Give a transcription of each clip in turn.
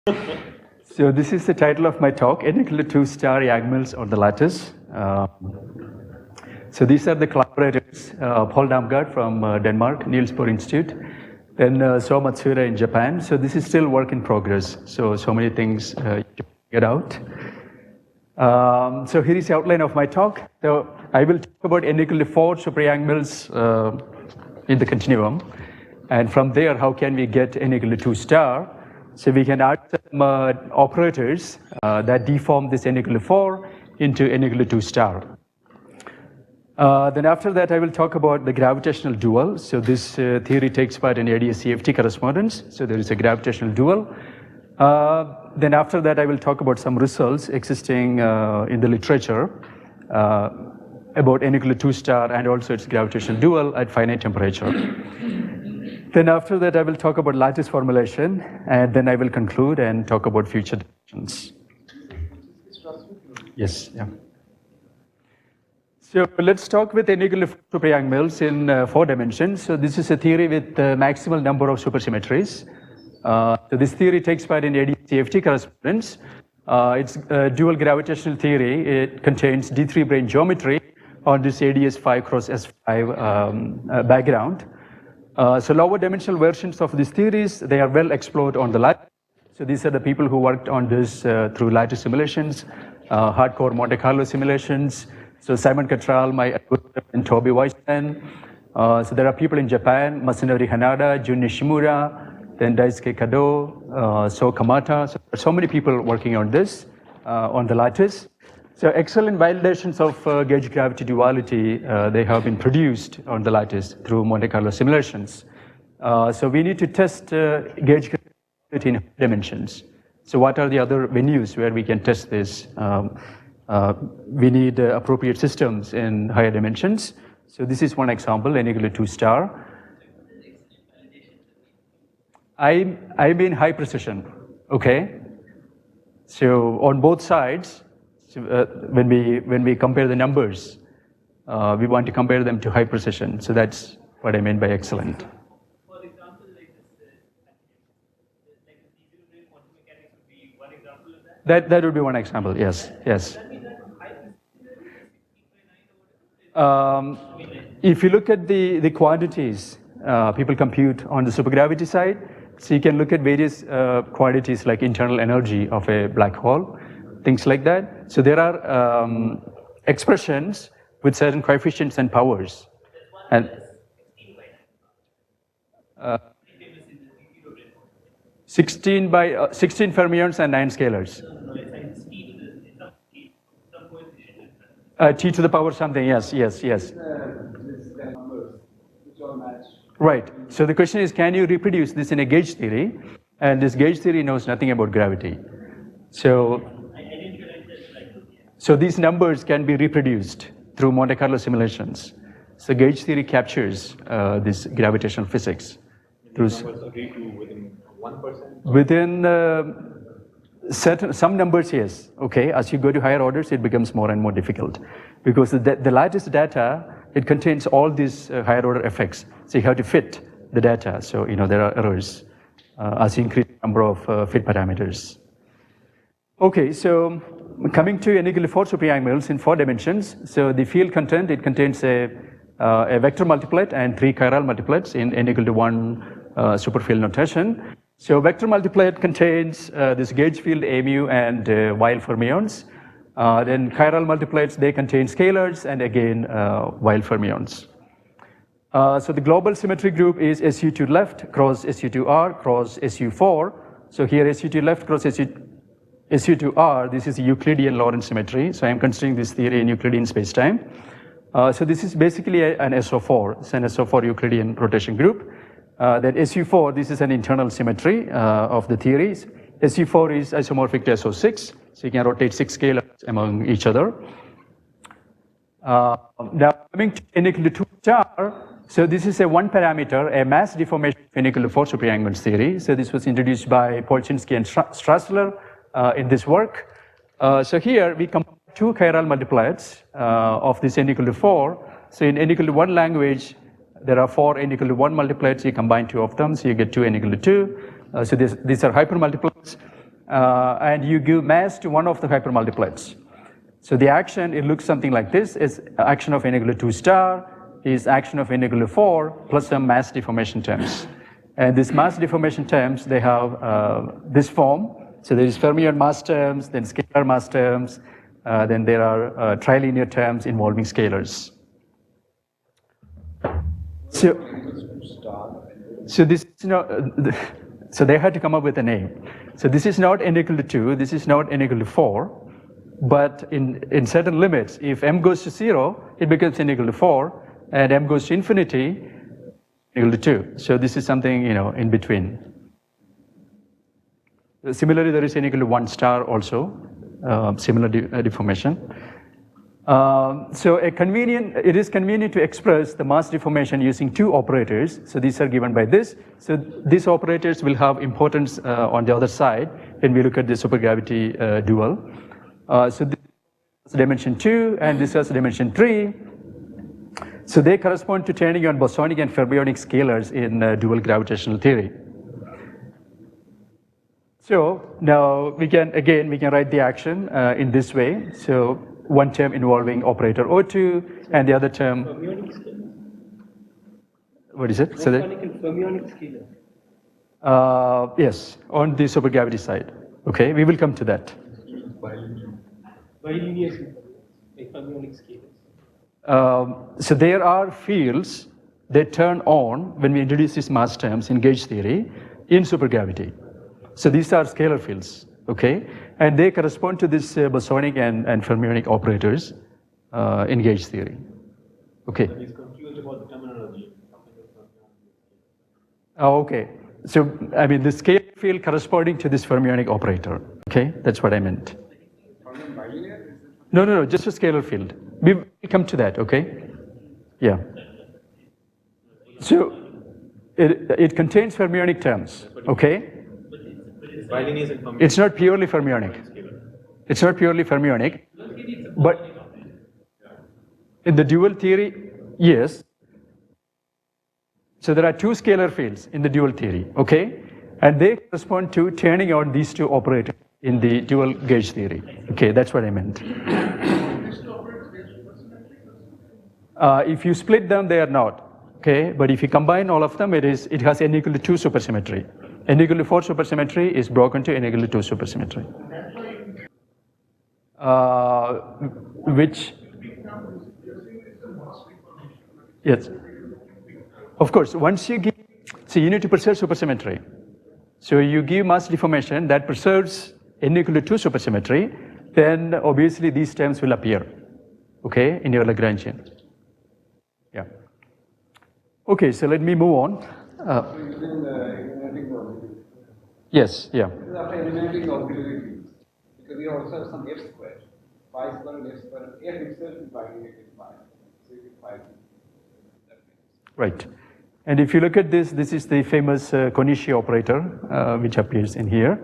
So this is the title of my talk, N equal to 2 star Yang-Mills on the lattice. So these are the collaborators, Paul Damgaard from Denmark, Niels Bohr Institute, then So Matsura in Japan. So this is still work in progress. So many things you can get out. So here is the outline of my talk. So I will talk about N equal to 4 super Yang-Mills in the continuum. And from there, how can we get N equal to 2 star? So we can add some operators that deform this N equal to 4 into N equal to 2 star. Then after that, I will talk about the gravitational dual. So this theory takes part in ADS-CFT correspondence. So there is a gravitational dual. Then after that, I will talk about some results existing in the literature about N equal to 2 star and also its gravitational dual at finite temperature. Then after that, I will talk about lattice formulation, and then I will conclude and talk about future directions. Yes, yeah. So let's talk with N equal to 4 super Yang-Mills in 4 dimensions. So this is a theory with the maximal number of supersymmetries. So this theory takes part in ADS-CFT correspondence. It's a dual gravitational theory. It contains D3 brane geometry on this ADS5 cross S5 background. So lower dimensional versions of these theories, they are well explored on the lattice. So these are the people who worked on this through lattice simulations, hardcore Monte Carlo simulations. So Simon Cattrall, my and Toby Weissman. So there are people in Japan, Masanori Hanada, Jun Nishimura, then Daisuke Kado, So Kamata. So there are so many people working on this, on the lattice. So excellent validations of gauge gravity duality, they have been produced on the lattice through Monte Carlo simulations. So we need to test gauge gravity in dimensions. So what are the other venues where we can test this? We need appropriate systems in higher dimensions. So this is one example, N equal to 2 star. I mean high precision, okay? So on both sides, when we compare the numbers, we want to compare them to high precision. So that's what I mean by excellent. For example, like this, like the zero brane quantum mechanics would be one example of that? That would be one example, yes, yes. Does that mean that high precision is If you look at the quantities people compute on the supergravity side, so you can look at various quantities like internal energy of a black hole, things like that. So there are expressions with certain coefficients and powers. And 16 fermions and 9 scalars. T to the power something, yes. Right. So the question is, can you reproduce this in a gauge theory? And this gauge theory knows nothing about gravity. So these numbers can be reproduced through Monte Carlo simulations. So gauge theory captures this gravitational physics. These numbers agree to within 1%? Within some numbers, yes. Okay, as you go to higher orders, it becomes more and more difficult because the lattice data, it contains all these higher order effects. So you have to fit the data. So there are errors as you increase the number of fit parameters. Okay, so coming to N equal to 4 super Yang-Mills in 4 dimensions. So the field content, it contains a vector multiplet and 3 chiral multiplets in N equal to 1 superfield notation. So vector multiplet contains this gauge field A mu and Weil fermions. Then chiral multiplets, they contain scalars and again Weil fermions. So the global symmetry group is SU2 left cross SU2R cross SU4. So here SU2 left cross SU2R, this is a Euclidean Lorentz symmetry. So I'm considering this theory in Euclidean spacetime. So this is basically an SO4. It's an SO4 Euclidean rotation group. Then SU4, this is an internal symmetry of the theories. SU4 is isomorphic to SO6. So you can rotate 6 scalars among each other. Now coming to N equal to 2 star. So this is a 1 parameter, a mass deformation of N equal to 4 super Yang-Mills theory. So this was introduced by Polchinski and Strassler in this work. So here we compare 2 chiral multiplets of this N equal to 4. So in N equal to 1 language, there are 4 N equal to 1 multiplets. You combine 2 of them, so you get 2 N equal to 2. So these are hypermultiplets. and you give mass to one of the hypermultiplets. So the action, it looks something like this, is action of n equal to 2 star, is action of n equal to 4, plus some mass deformation terms. And these mass deformation terms, they have this form. So there is fermion mass terms, then scalar mass terms, then there are trilinear terms involving scalars. So this is not, so they had to come up with a name. So this is not n equal to 2, this is not n equal to 4, but in certain limits, if m goes to 0, it becomes n equal to 4, and m goes to infinity, equal to 2. So this is something, in between. Similarly, there is n equal to 1 star also, similar deformation. So it is convenient to express the mass deformation using two operators. So these are given by this. So these operators will have importance on the other side when we look at the supergravity dual. So this is dimension 2 and this is dimension 3. So they correspond to turning on bosonic and fermionic scalars in dual gravitational theory. So now we can write the action in this way. So one term involving operator O2 and the other term. Fermionic scalar. What is it? Bosonic and fermionic scalar. Yes, on the supergravity side. Okay, we will come to that. Bilinear like fermionic scalars. So there are fields that turn on when we introduce these mass terms in gauge theory in supergravity. So these are scalar fields, okay? And they correspond to this bosonic and fermionic operators in gauge theory. Okay. He's confused about the terminology. Oh, okay. So, I mean, the scalar field corresponding to this fermionic operator, okay? That's what I meant. No, just a scalar field. We come to that, okay? Yeah. So, it contains fermionic terms, okay? It's not purely fermionic. It's not purely fermionic, but in the dual theory, yes. So there are two scalar fields in the dual theory, okay? And they correspond to turning on these two operators in the dual gauge theory. Okay, that's what I meant. If you split them, they are not. Okay, but if you combine all of them, it has n equal to 2 supersymmetry. N equal to 4 supersymmetry is broken to n equal to 2 supersymmetry. Which? Yes. Of course, once you give, so you need to preserve supersymmetry. So you give mass deformation that preserves n equal to 2 supersymmetry, then obviously these terms will appear, okay, in your Lagrangian. Yeah. Okay, so let me move on. Yes, yeah. After eliminating the auxiliary fields, because we also have some f squared, phi squared and f squared, f itself is binated with phi. So you get phi. Right. And if you look at this, this is the famous Konishi operator, which appears in here.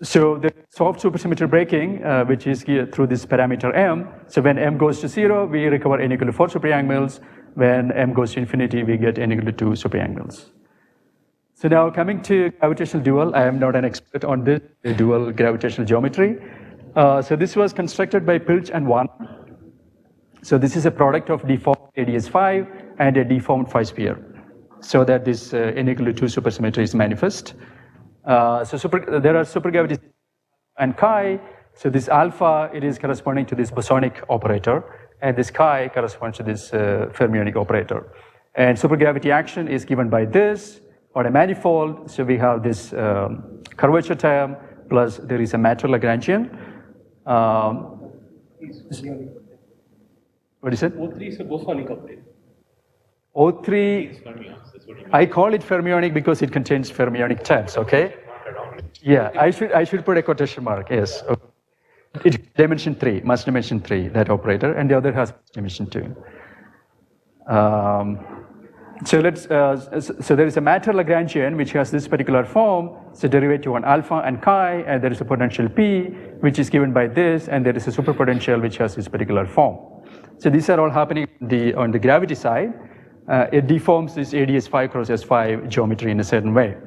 So the soft supersymmetry breaking, which is here through this parameter m. So when m goes to 0, we recover n equal to 4 superyoung mills. When m goes to infinity, we get n equal to 2 superyoung mills. So now coming to gravitational dual, I am not an expert on this dual gravitational geometry. So this was constructed by Pilch and Wan. So this is a product of deformed ADS5 and a deformed phi sphere, so that this n equal to 2 supersymmetry is manifest. There are supergravity and chi. So this alpha, it is corresponding to this bosonic operator, and this chi corresponds to this fermionic operator. And supergravity action is given by this on a manifold. So we have this curvature term, plus there is a matter Lagrangian. What is it? O3 is a bosonic operator. O3, I call it fermionic because it contains fermionic terms, okay? Yeah, I should put a quotation mark, yes. Okay. It's dimension 3, mass dimension 3, that operator, and the other has dimension 2. So there is a matter Lagrangian which has this particular form, so derivative on alpha and chi, and there is a potential P which is given by this, and there is a superpotential which has this particular form. So these are all happening on the gravity side. It deforms this ADS5 cross S5 geometry in a certain way.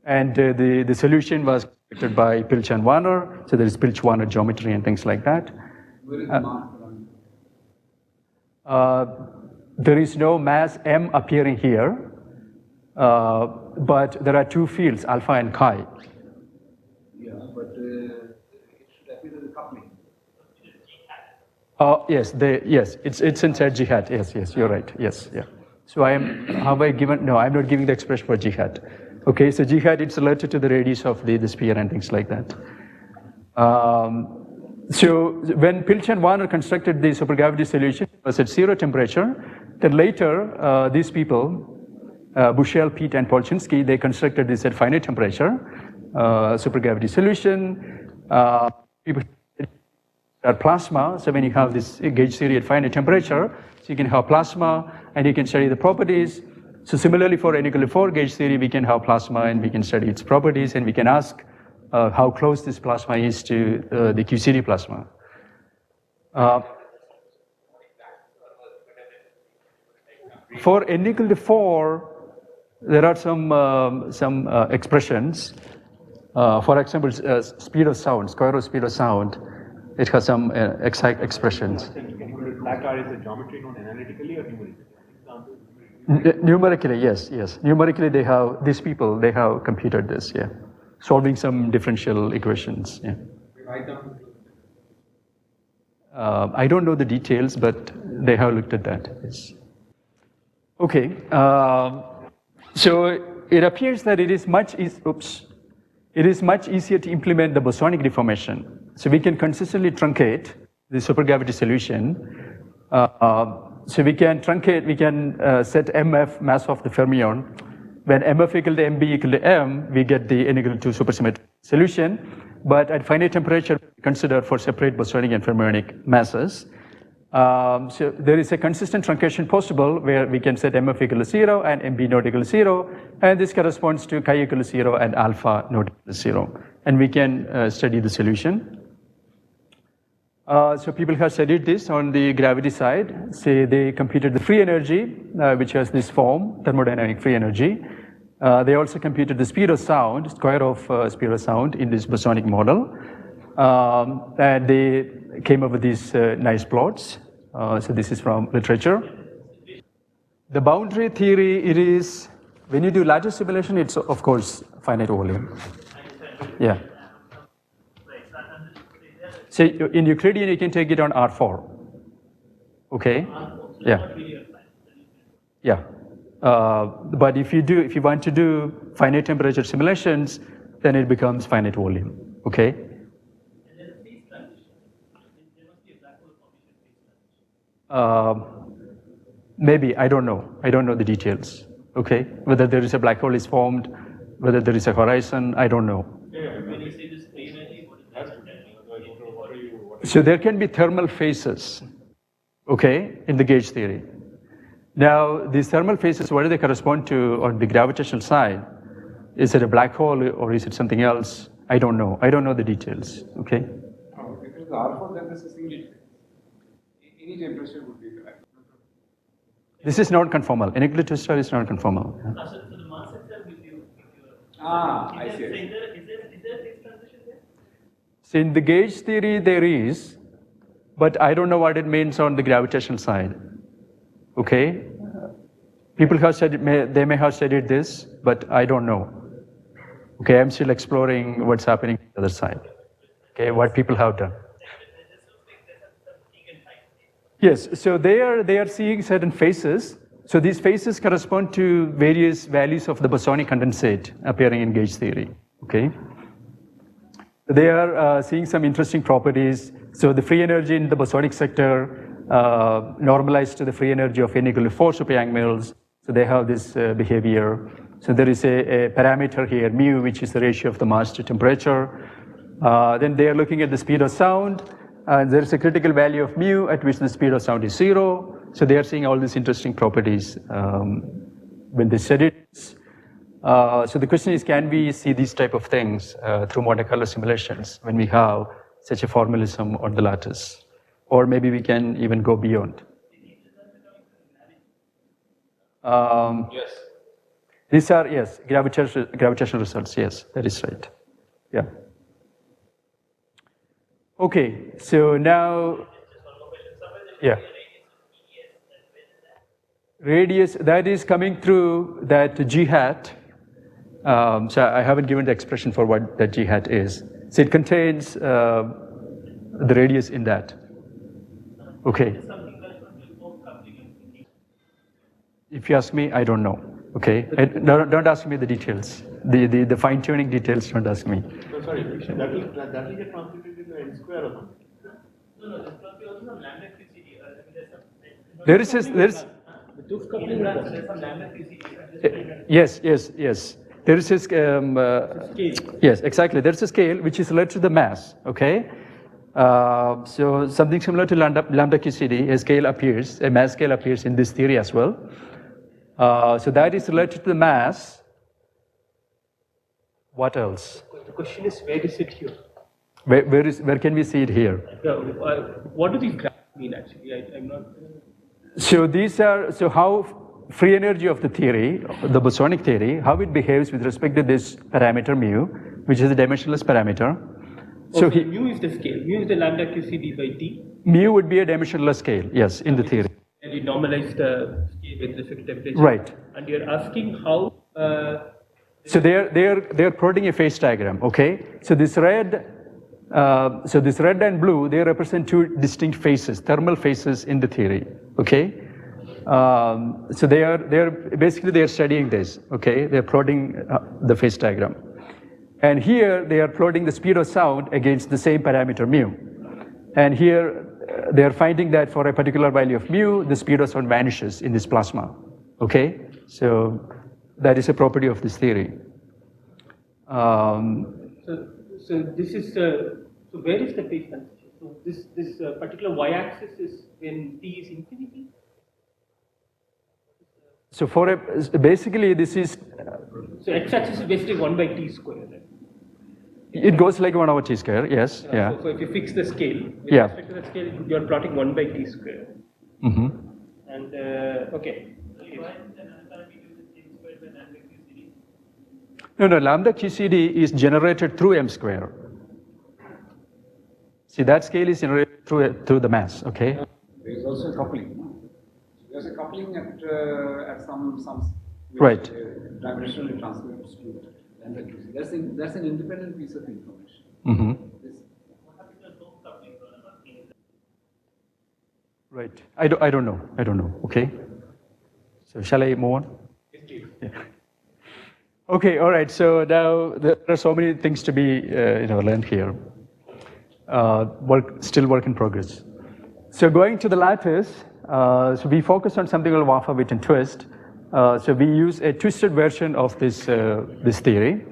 And the solution was constructed by Pilch and Warner. So there is Pilch-Warner geometry and things like that. Where is the mass around? There is no mass m appearing here, but there are two fields, alpha and chi. Yeah, but it should appear as a coupling. Yes, it's inside G hat. Yes, you're right. Yes, yeah. So have I given? No, I'm not giving the expression for G hat. Okay, so G hat, it's related to the radius of the sphere and things like that. So when Pilch and Warner constructed the supergravity solution, it was at 0 temperature. Then later, these people, Bushell, Pete, and Polchinski, they constructed this at finite temperature supergravity solution. People are plasma. So when you have this gauge theory at finite temperature, so you can have plasma and you can study the properties. So similarly for N=4 gauge theory, we can have plasma and we can study its properties and we can ask how close this plasma is to the QCD plasma. For N=4, there are some expressions. For example, speed of sound, square root speed of sound, it has some exact expressions. Black R is a geometry known analytically or numerically? Numerically, yes. Numerically, these people have computed this, yeah. Solving some differential equations, yeah. Write down. I don't know the details, but they have looked at that, yes. Okay, so it appears that it is much easier to implement the bosonic deformation. So we can consistently truncate the supergravity solution. So we can truncate, we can set MF, mass of the fermion. When MF equal to MB equal to M, we get the N=2 supersymmetric solution. But at finite temperature, consider for separate bosonic and fermionic masses. So there is a consistent truncation possible where we can set MF equal to 0 and MB not equal to 0. And this corresponds to chi equal to 0 and alpha not equal to 0. And we can study the solution. So people have studied this on the gravity side. Say they computed the free energy, which has this form, thermodynamic free energy. They also computed the speed of sound, square of speed of sound in this bosonic model. And they came up with these nice plots. So this is from literature. The boundary theory, it is, when you do lattice simulation, it's of course finite volume. Yeah. So in Euclidean, you can take it on R4. Okay. Yeah. Yeah. But if you want to do finite temperature simulations, then it becomes finite volume. Okay. Maybe, I don't know. I don't know the details. Okay. Whether there is a black hole is formed, whether there is a horizon, I don't know. When you say this free energy, what is that? So there can be thermal phases, okay, in the gauge theory. Now, these thermal phases, what do they correspond to on the gravitational side? Is it a black hole or is it something else? I don't know. I don't know the details, okay? Oh, if it is R4, then this is single. Any temperature would be correct. This is non-conformal. N=2 star is non-conformal. So the mass itself gives you. I see. Is there a fixed transition there? So in the gauge theory, there is, but I don't know what it means on the gravitational side. Okay? People have studied, they may have studied this, but I don't know. Okay, I'm still exploring what's happening on the other side. Okay, what people have done. Yes, so they are seeing certain phases. So these phases correspond to various values of the bosonic condensate appearing in gauge theory. Okay, they are seeing some interesting properties. So the free energy in the bosonic sector normalized to the free energy of N=4 super-Young mills. So they have this behavior. So there is a parameter here, mu, which is the ratio of the mass to temperature. Then they are looking at the speed of sound. There is a critical value of mu at which the speed of sound is 0. So they are seeing all these interesting properties when they study this. So the question is, can we see these type of things through Monte Carlo simulations when we have such a formalism on the lattice? Or maybe we can even go beyond. Yes. These are, yes, gravitational results. Yes, that is right. Yeah. Okay, so now, yeah. Radius, that is coming through that G hat. So I haven't given the expression for what that G hat is. So it contains the radius in that. Okay. If you ask me, I don't know. Okay, don't ask me the details. The fine-tuning details, don't ask me. So sorry, that will get translated into n square or something. No, this must be also some lambda QCD. There's The tooth coupling branch, there's some lambda QCD. yes. There is a Scale. yes, exactly. There's a scale which is related to the mass. Okay, so something similar to lambda QCD, a mass scale appears in this theory as well. So that is related to the mass. What else? The question is, where is it here? Where can we see it here? Yeah, what do these graphs mean actually? I'm not. So these are, so how free energy of the theory, the bosonic theory, how it behaves with respect to this parameter mu, which is a dimensionless parameter. So mu is the scale. Mu is the lambda QCD by t. Mu would be a dimensionless scale, yes, in the theory. And you normalize the scale with respect to temperature. Right. And you're asking how. So they're plotting a phase diagram. Okay. So this red and blue, they represent two distinct phases, thermal phases in the theory. Okay. So they're basically studying this. Okay. They're plotting the phase diagram, and here they are plotting the speed of sound against the same parameter mu, and here they are finding that for a particular value of mu, the speed of sound vanishes in this plasma. Okay. So that is a property of this theory. So this is so where is the phase transition? So this particular y-axis is when t is infinity. So basically this is. So x-axis is basically 1 by t square. Right? It goes like 1 over t square. Yes. Yeah. So if you fix the scale, with yeah. respect to the scale, you are plotting 1 by t square. Mm-hmm. And okay. No, lambda QCD is generated through m square. See, that scale is generated through the mass, okay? There is also a coupling. There's a coupling at some right. Directionally transmits to lambda QCD. That's an independent piece of information. Mm-hmm. Right. I don't know. Okay. So shall I move on? Yeah. Okay. All right. So now there are so many things to be learned here. Still work in progress. So going to the lattice, so we focus on something called Vafa-Witten Twist. So we use a twisted version of this theory.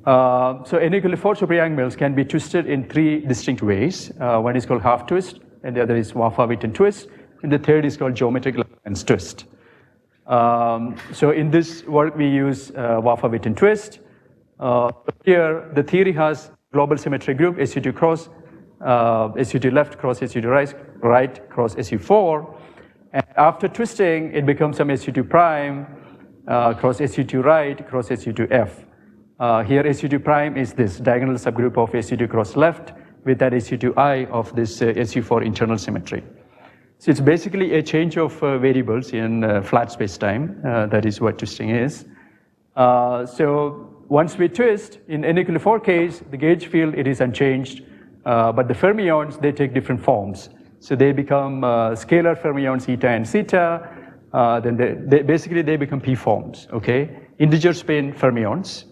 So n equal to 4 super Young-Mills can be twisted in 3 distinct ways. One is called half twist, and the other is Vafa-Witten twist, and the third is called geometric Lagrange twist. So in this work we use Vafa-Witten twist. Here the theory has global symmetry group SU2 cross SU2 left cross SU2 right cross SU4, and after twisting it becomes some SU2 prime cross SU2 right cross SU2F. Here SU2 prime is this diagonal subgroup of SU2 cross left with that SU2I of this SU4 internal symmetry. So it's basically a change of variables in flat space-time. That is what twisting is. So once we twist, in n equal to 4 case, the gauge field, it is unchanged, but the fermions, they take different forms. So they become scalar fermions, eta and zeta, then they become p forms, okay? Integer spin fermions.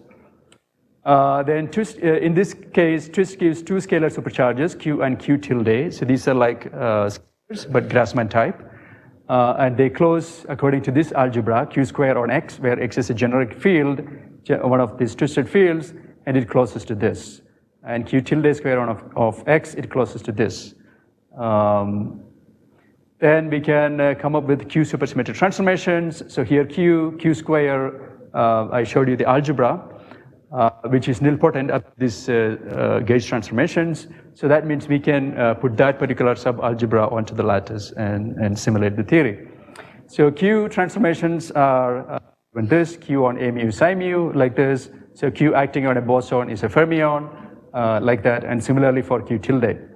Then twist, in this case, twist gives 2 scalar supercharges, q and q tilde. So these are like scalars, but Grassmann type. And they close according to this algebra, q square on x, where x is a generic field, one of these twisted fields, and it closes to this. And q tilde square of x, it closes to this. Then we can come up with q supersymmetric transformations. So here q square, I showed you the algebra, which is nilpotent at these gauge transformations. So that means we can put that particular subalgebra onto the lattice and simulate the theory. So q transformations are when this, Q on A mu psi mu, like this. So Q acting on a boson is a fermion, like that, and similarly for Q tilde.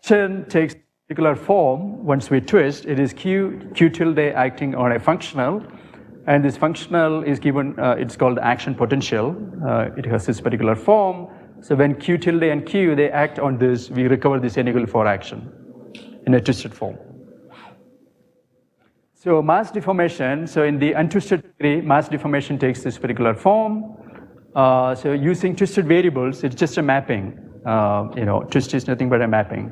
Action takes particular form. Once we twist, it is Q tilde acting on a functional, and this functional is given, it's called action potential. It has this particular form. So when Q tilde and Q, they act on this, we recover this N=4 action in a twisted form. So mass deformation, so in the untwisted degree, mass deformation takes this particular form. So using twisted variables, it's just a mapping. Twist is nothing but a mapping.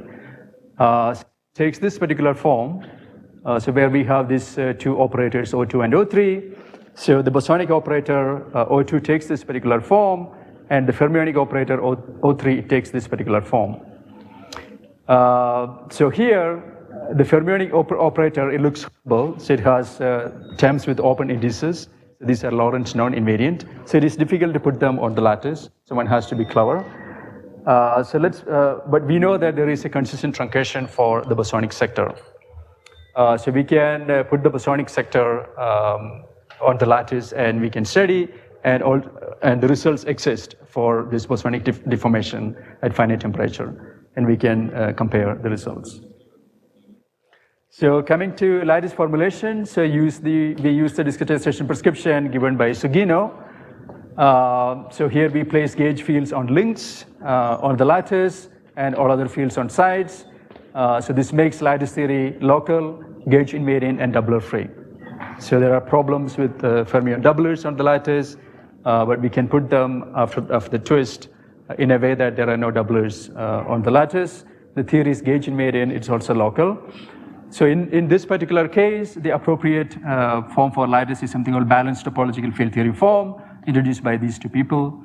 Takes this particular form, so where we have these two operators, O2 and O3. So the bosonic operator, O2, takes this particular form, and the fermionic operator, O3, takes this particular form. So here, the fermionic operator, it looks humble, so it has terms with open indices. These are Lorentz non-invariant, so it is difficult to put them on the lattice, so one has to be clever. But we know that there is a consistent truncation for the bosonic sector. So we can put the bosonic sector on the lattice, and we can study, and the results exist for this bosonic deformation at finite temperature, and we can compare the results. So coming to lattice formulation, so we use the discretization prescription given by Sugino. So here we place gauge fields on links on the lattice and all other fields on sides. So this makes lattice theory local, gauge invariant, and doubler free. So there are problems with fermion doublers on the lattice, but we can put them after the twist in a way that there are no doublers on the lattice. The theory is gauge invariant, it's also local. So in this particular case, the appropriate form for lattice is something called balanced topological field theory form, introduced by these two people.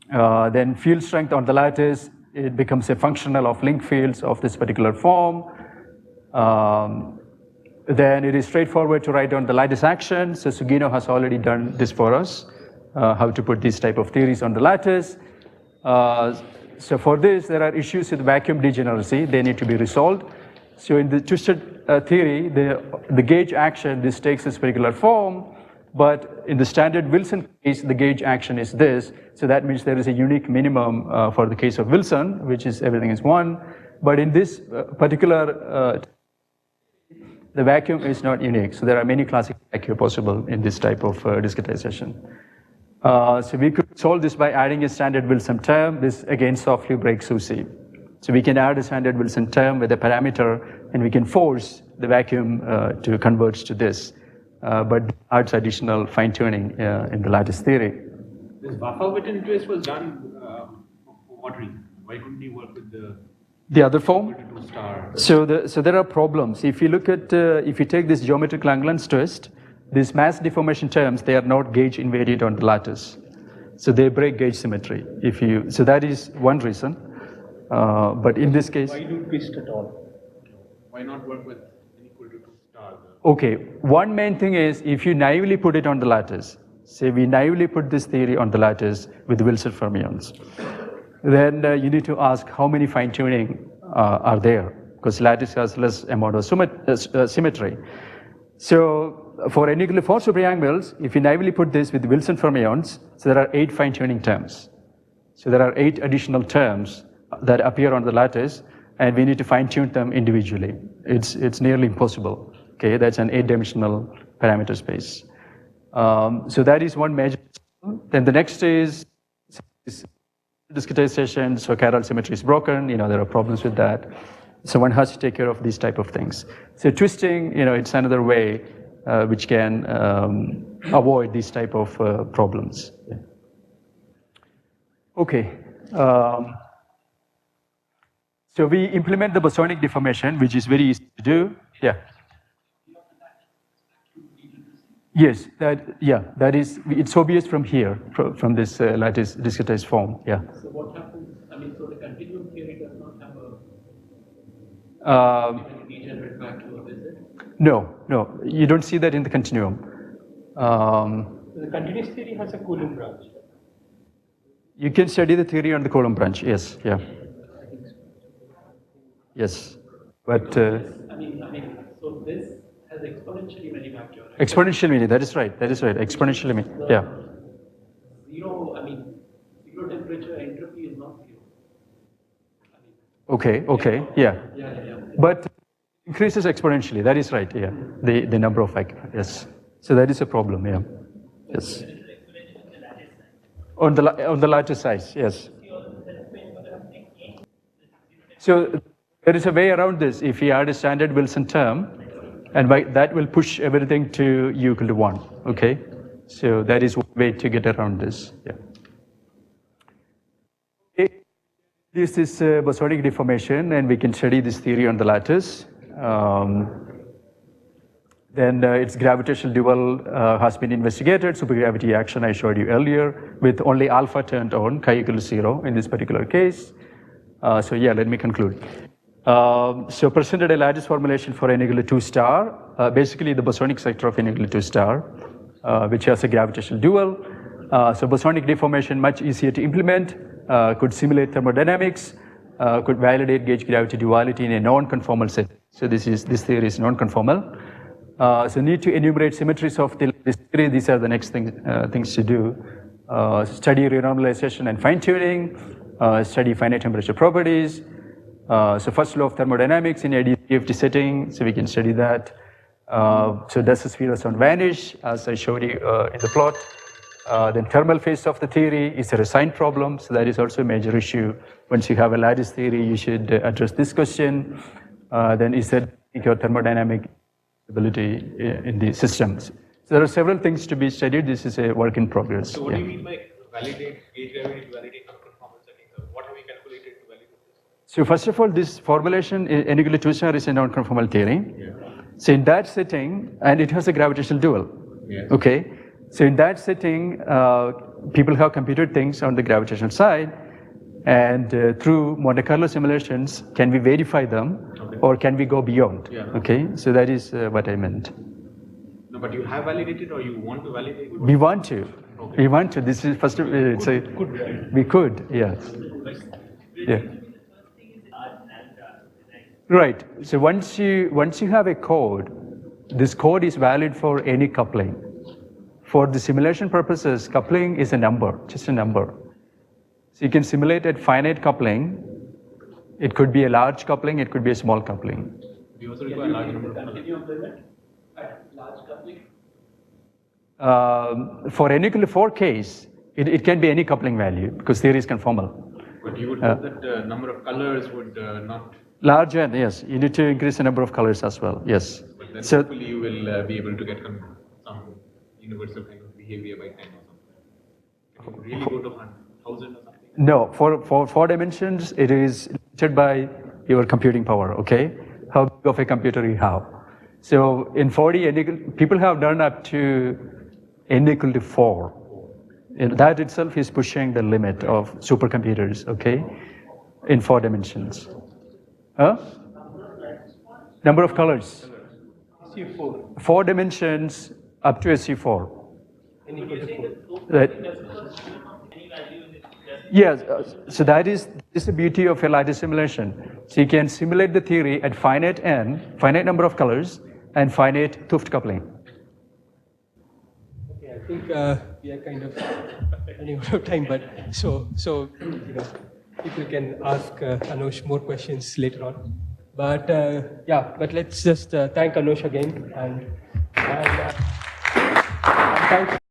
Then field strength on the lattice, it becomes a functional of link fields of this particular form. Then it is straightforward to write down the lattice action. So Sugino has already done this for us, how to put these type of theories on the lattice. So for this, there are issues with vacuum degeneracy. They need to be resolved. So in the twisted theory, the gauge action, this takes this particular form, but in the standard Wilson case, the gauge action is this. So that means there is a unique minimum for the case of Wilson, which is everything is 1. But in this particular, the vacuum is not unique. So there are many classical vacuum possible in this type of discretization. So we could solve this by adding a standard Wilson term. This again softly breaks SUSY. So we can add a standard Wilson term with a parameter, and we can force the vacuum to converge to this, but adds additional fine-tuning in the lattice theory. This Vafa-Witten twist was done for what reason? Why couldn't you work with the other form? Star? So there are problems. If you look at, if you take this geometric Langlands twist, these mass deformation terms, they are not gauge invariant on the lattice. So they break gauge symmetry. So that is one reason. But in this case, why do twist at all? Why not work with n equal to 2 star? Okay, one main thing is if you naively put it on the lattice, say we naively put this theory on the lattice with Wilson fermions, then you need to ask how many fine-tuning are there, because lattice has less amount of symmetry. So for n equal to 4 superangles, if you naively put this with Wilson fermions, so there are 8 fine-tuning terms. So there are 8 additional terms that appear on the lattice, and we need to fine-tune them individually. It's nearly impossible. Okay, that's an 8-dimensional parameter space. So that is one major. Then the next is discretization. So chiral symmetry is broken. There are problems with that. So one has to take care of these type of things. So twisting, it's another way which can avoid these type of problems. Yeah. Okay. So we implement the bosonic deformation, which is very easy to do. Yeah. Yes, that is, it's obvious from here, from this lattice discretized form. Yeah. So what happens? So the continuum theory does not have a degenerate vacuum, is it? No, you don't see that in the continuum. The continuous theory has a Coulomb branch. You can study the theory on the Coulomb branch. Yes, yeah. Yes, but so this has As exponentially many factor. Right? Exponential many, that is right, exponentially many, yeah. Zero, I mean, zero temperature entropy is not zero. Okay, yeah. But increases exponentially, that is right, yeah. The number of factors, yes. So that is a problem, yeah. Yes. On the lattice size, yes. So there is a way around this. If you add a standard Wilson term, and that will push everything to u equal to 1, okay? So that is one way to get around this, yeah. Okay. This is bosonic deformation, and we can study this theory on the lattice. Then its gravitational dual has been investigated, supergravity action I showed you earlier, with only alpha turned on, chi equal to 0 in this particular case. So yeah, let me conclude. So presented a lattice formulation for n equal to 2 star, basically the bosonic sector of n equal to 2 star, which has a gravitational dual. So bosonic deformation much easier to implement, could simulate thermodynamics, could validate gauge gravity duality in a non-conformal set. So this theory is non-conformal. So need to enumerate symmetries of this theory. These are the next things to do. Study renormalization and fine-tuning, study finite temperature properties. So first law of thermodynamics in a DFT setting, so we can study that. So does the sphere sound vanish, as I showed you in the plot. Then thermal phase of the theory, is there a sign problem? So that is also a major issue. Once you have a lattice theory, you should address this question. Then is there your thermodynamic ability in the systems? So there are several things to be studied. This is a work in progress. So what do you mean by validate gauge gravity to validate non-conformal settings? So what have we calculated to validate this? So first of all, this formulation, n equal to 2 star, is a non-conformal theory. Yeah. So in that setting, and it has a gravitational dual. Yes. Okay. So in that setting, people have computed things on the gravitational side, and through Monte Carlo simulations, can we verify them, or can we go beyond? Yeah. Okay. So that is what I meant. No, but you have validated, or you want to validate? We want to. Okay. We want to. This is first. We could. Yes. Yeah. Right. So once you have a code, this code is valid for any coupling. For the simulation purposes, coupling is a number, just a number. So you can simulate at finite coupling. It could be a large coupling, it could be a small coupling. We also require a large number of Continue of limit at large coupling. For n equal to 4 case, it can be any coupling value because theory is conformal. But you would hope that the number of colors would not. Large n, yes. You need to increase the number of colors as well, yes. But then So, hopefully you will be able to get some universal kind of behavior by time or something. Can you really go to 1,000 or something? no, for 4 dimensions, it is limited by your computing power, okay? How big of a computer you have. So in 4D, people have done up to n equal to 4. And that itself is pushing the limit of supercomputers, okay? In 4 dimensions. Huh? Number of colors. C4. 4 dimensions up to a C4. N equal to 4. Right. Yes, so that is the beauty of a lattice simulation. So you can simulate the theory at finite n, finite number of colors, and finite 't Hooft coupling. Okay, I think we are kind of running out of time, but so people can ask Anosh more questions later on. But yeah, but let's just thank Anosh again and thank